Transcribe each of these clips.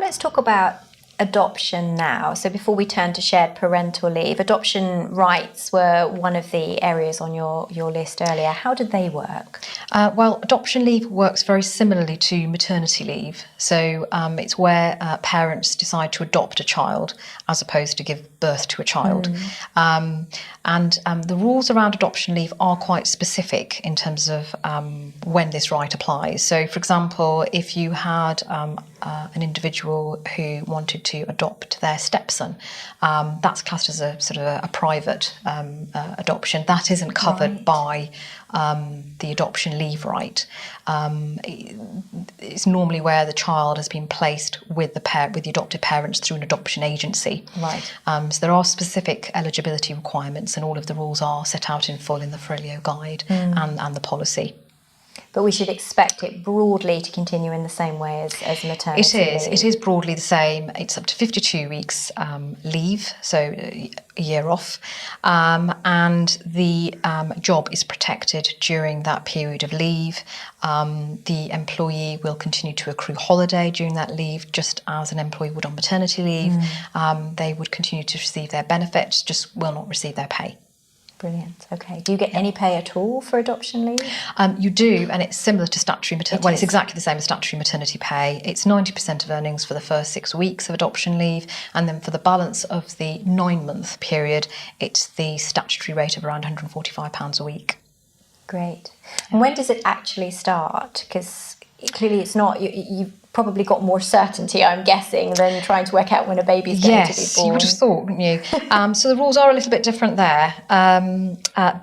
Let's talk about adoption now. So before we turn to shared parental leave, adoption rights were one of the areas on your list earlier. How did they work? Well, adoption leave works very similarly to maternity leave. So it's where parents decide to adopt a child as opposed to give birth to a child. The rules around adoption leave are quite specific in terms of when this right applies. So, for example, if you had an individual who wanted to adopt their stepson, that's classed as a sort of a private adoption. That isn't covered by the adoption leave right. It's normally where the child has been placed with the adopted parents through an adoption agency. Right. So there are specific eligibility requirements, and all of the rules are set out in full in the Farillio guide and the policy. But we should expect it broadly to continue in the same way as maternity leave. It is broadly the same. It's up to 52 weeks leave, so a year off, and the job is protected during that period of leave. The employee will continue to accrue holiday during that leave, just as an employee would on maternity leave. They would continue to receive their benefits, just will not receive their pay. Brilliant. Okay. Do you get any pay at all for adoption leave? You do, and it's similar to statutory maternity. Well, it's exactly the same as statutory maternity pay. It's 90% of earnings for the first 6 weeks of adoption leave, and then for the balance of the 9-month period, it's the statutory rate of around £145 a week. Great. And when does it actually start? Because clearly it's not. You've probably got more certainty, I'm guessing, than trying to work out when a baby's going to be born. Yes, you would have thought, wouldn't you? So the rules are a little bit different there.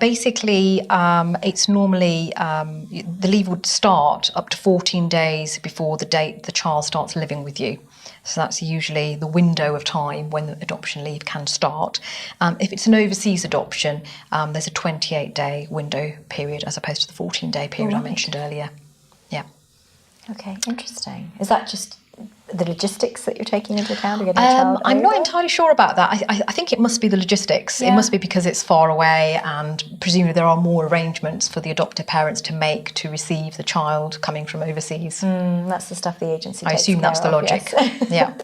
Basically, it's normally the leave would start up to 14 days before the date the child starts living with you. So that's usually the window of time when the adoption leave can start. If it's an overseas adoption, there's a 28-day window period as opposed to the 14-day period I mentioned earlier. Yeah. Okay, interesting. Is that just the logistics that you're taking into account? Getting a child I'm over? not entirely sure about that. I think it must be the logistics. Yeah. It must be because it's far away, and presumably there are more arrangements for the adoptive parents to make to receive the child coming from overseas. That's the stuff the agency takes I assume that's the care of, logic. yes. Yeah.